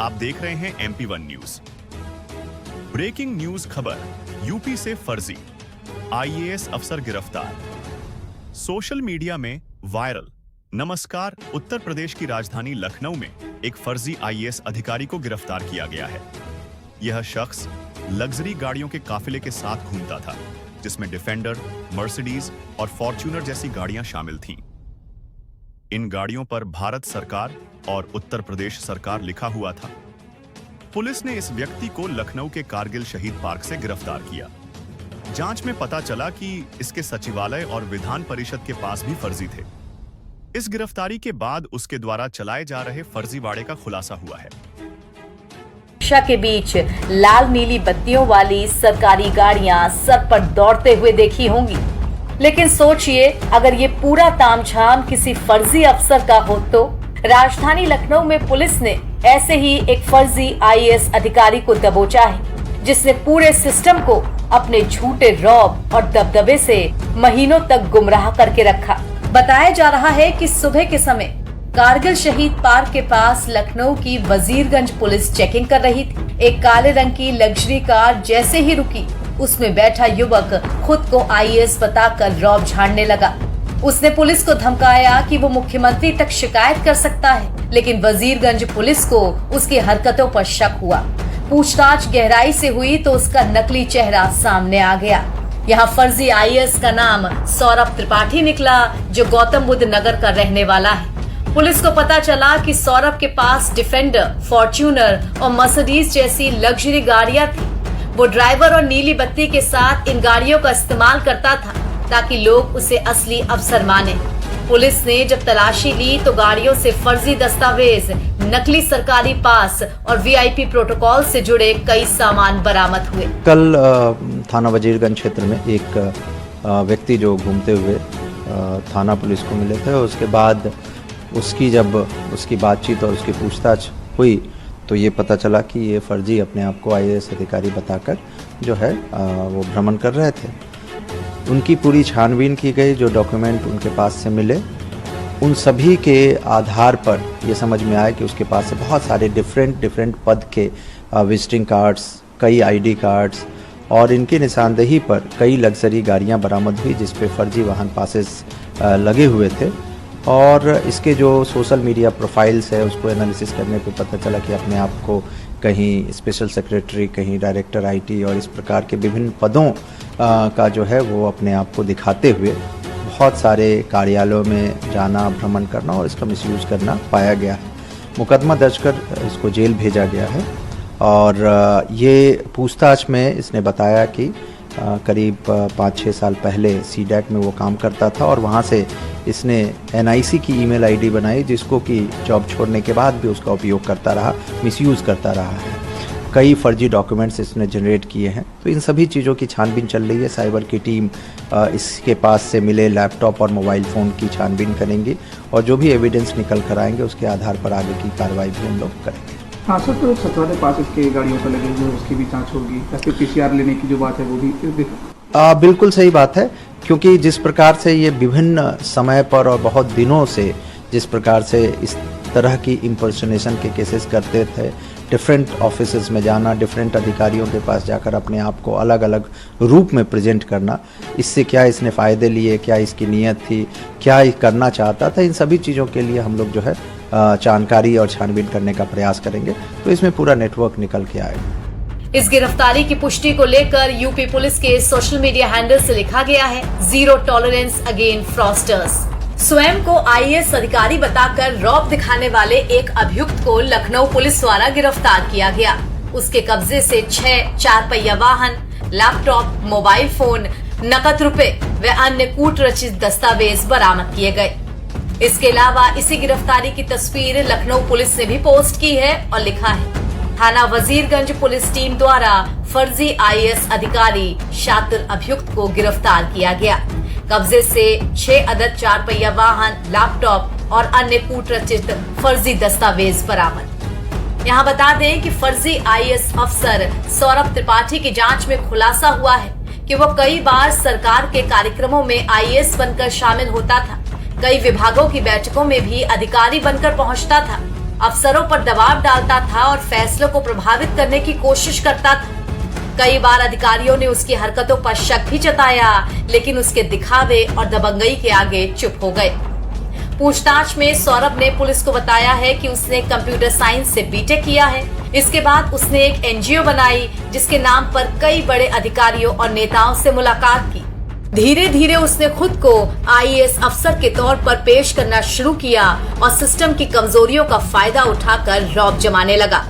आप देख रहे हैं MP1 न्यूज। ब्रेकिंग न्यूज खबर, यूपी से फर्जी IAS अफसर गिरफ्तार। सोशल मीडिया में वायरल। नमस्कार, उत्तर प्रदेश की राजधानी लखनऊ में एक फर्जी IAS अधिकारी को गिरफ्तार किया गया है। यह शख्स लग्जरी गाड़ियों के काफिले के साथ घूमता था, जिसमें डिफेंडर, मर्सिडीज और फॉर्च्यूनर जैसी गाड़ियां शामिल थीं। इन गाड़ियों पर भारत सरकार और उत्तर प्रदेश सरकार लिखा हुआ था। पुलिस ने इस व्यक्ति को लखनऊ के कारगिल शहीद पार्क से गिरफ्तार किया। जांच में पता चला कि इसके सचिवालय और विधान परिषद के पास भी फर्जी थे। इस गिरफ्तारी के बाद उसके द्वारा चलाए जा रहे फर्जीवाड़े का खुलासा हुआ है। सुरक्षा के बीच लाल नीली बत्तियों वाली सरकारी गाड़ियां सर पर दौड़ते हुए देखी होंगी, लेकिन सोचिए अगर ये पूरा तामझाम किसी फर्जी अफसर का हो तो। राजधानी लखनऊ में पुलिस ने ऐसे ही एक फर्जी IAS अधिकारी को दबोचा है, जिसने पूरे सिस्टम को अपने झूठे रौब और दबदबे से महीनों तक गुमराह करके रखा। बताया जा रहा है कि सुबह के समय कारगिल शहीद पार्क के पास लखनऊ की वजीरगंज पुलिस चेकिंग कर रही थी। एक काले रंग की लग्जरी कार जैसे ही रुकी, उसमें बैठा युवक खुद को IAS बताकर रौब झाड़ने लगा। उसने पुलिस को धमकाया कि वो मुख्यमंत्री तक शिकायत कर सकता है, लेकिन वजीरगंज पुलिस को उसकी हरकतों पर शक हुआ। पूछताछ गहराई से हुई तो उसका नकली चेहरा सामने आ गया। यहाँ फर्जी IAS का नाम सौरभ त्रिपाठी निकला, जो गौतम बुद्ध नगर का रहने वाला है। पुलिस को पता चला कि सौरभ के पास डिफेंडर, फॉर्च्यूनर और मर्सिडीज जैसी लग्जरी गाड़ियां थी। वो ड्राइवर और नीली बत्ती के साथ इन गाड़ियों का इस्तेमाल करता था ताकि लोग उसे असली अफसर माने। पुलिस ने जब तलाशी ली तो गाड़ियों से फर्जी दस्तावेज, नकली सरकारी पास और VIP प्रोटोकॉल से जुड़े कई सामान बरामद हुए। कल थाना वजीरगंज क्षेत्र में एक व्यक्ति जो घूमते हुए थाना पुलिस को मिले थे, उसके बाद जब उसकी बातचीत और उसकी पूछताछ हुई तो ये पता चला कि ये फर्जी अपने आप को IAS अधिकारी बताकर जो है वो भ्रमण कर रहे थे। उनकी पूरी छानबीन की गई, जो डॉक्यूमेंट उनके पास से मिले उन सभी के आधार पर ये समझ में आया कि उसके पास से बहुत सारे डिफरेंट पद के विजिटिंग कार्ड्स, कई ID कार्ड्स और इनकी निशानदेही पर कई लग्जरी गाड़ियां बरामद हुई, जिस पे फर्जी वाहन पासेस लगे हुए थे। और इसके जो सोशल मीडिया प्रोफाइल्स है उसको एनालिसिस करने पे पता चला कि अपने आप को कहीं स्पेशल सेक्रेटरी, कहीं डायरेक्टर IT और इस प्रकार के विभिन्न पदों का जो है वो अपने आप को दिखाते हुए बहुत सारे कार्यालयों में जाना, भ्रमण करना और इसका मिसयूज़ करना पाया गया है। मुकदमा दर्ज कर इसको जेल भेजा गया है। और ये पूछताछ में इसने बताया कि करीब 5-6 साल पहले CDAC में वो काम करता था और वहाँ से इसने NIC की ईमेल ID बनाई, जिसको कि जॉब छोड़ने के बाद भी उसका उपयोग करता रहा, मिसयूज़ करता रहा है। कई फर्जी डॉक्यूमेंट्स इसने जनरेट किए हैं। तो इन सभी चीज़ों की छानबीन चल रही है। साइबर की टीम इसके पास से मिले लैपटॉप और मोबाइल फ़ोन की छानबीन करेंगी और जो भी एविडेंस निकल कर आएंगे उसके आधार पर आगे की कार्रवाई भी हम लोग करेंगे। हाँ सर, तो सचिवालय पास इसके गाड़ियों पर लगे हुए उसकी भी जांच होगी या फिर PCR लेने की जो बात है वो भी बिल्कुल सही बात है, क्योंकि जिस प्रकार से ये विभिन्न समय पर और बहुत दिनों से जिस प्रकार से इस तरह की इम्पर्सनेशन के केसेस करते थे, डिफरेंट ऑफिसेज में जाना, डिफरेंट अधिकारियों के पास जाकर अपने आप को अलग अलग रूप में प्रेजेंट करना, इससे क्या इसने फ़ायदे लिए, क्या इसकी नीयत थी, क्या करना चाहता था, इन सभी चीज़ों के लिए हम लोग जो है जानकारी और छानबीन करने का प्रयास करेंगे। तो इसमें पूरा नेटवर्क निकल के आएगा। इस गिरफ्तारी की पुष्टि को लेकर यूपी पुलिस के सोशल मीडिया हैंडल से लिखा गया है, जीरो टॉलरेंस अगेन फ्रॉस्टर्स। स्वयं को IAS अधिकारी बताकर रौब दिखाने वाले एक अभियुक्त को लखनऊ पुलिस द्वारा गिरफ्तार किया गया। उसके कब्जे से 6 4 पहिया वाहन, लैपटॉप, मोबाइल फोन, नकद रुपए व अन्य कूट रचित दस्तावेज बरामद किए गए। इसके अलावा इसी गिरफ्तारी की तस्वीर लखनऊ पुलिस ने भी पोस्ट की है और लिखा है, थाना वजीरगंज पुलिस टीम द्वारा फर्जी IAS अधिकारी शातिर अभियुक्त को गिरफ्तार किया गया। कब्जे से 6 अदद 4 पहिया वाहन, लैपटॉप और अन्य कूट रचित फर्जी दस्तावेज बरामद। यहाँ बता दें कि फर्जी IAS अफसर सौरभ त्रिपाठी की जांच में खुलासा हुआ है कि वो कई बार सरकार के कार्यक्रमों में IAS बनकर शामिल होता था। कई विभागों की बैठकों में भी अधिकारी बनकर पहुंचता था। अफसरों पर दबाव डालता था और फैसलों को प्रभावित करने की कोशिश करता था। कई बार अधिकारियों ने उसकी हरकतों पर शक भी जताया, लेकिन उसके दिखावे और दबंगई के आगे चुप हो गए। पूछताछ में सौरभ ने पुलिस को बताया है कि उसने कंप्यूटर साइंस से बीटेक किया है। इसके बाद उसने एक एनजीओ बनाई जिसके नाम पर कई बड़े अधिकारियों और नेताओं से मुलाकात की। धीरे धीरे उसने खुद को आईएएस अफसर के तौर पर पेश करना शुरू किया और सिस्टम की कमजोरियों का फायदा उठाकर रौब जमाने लगा।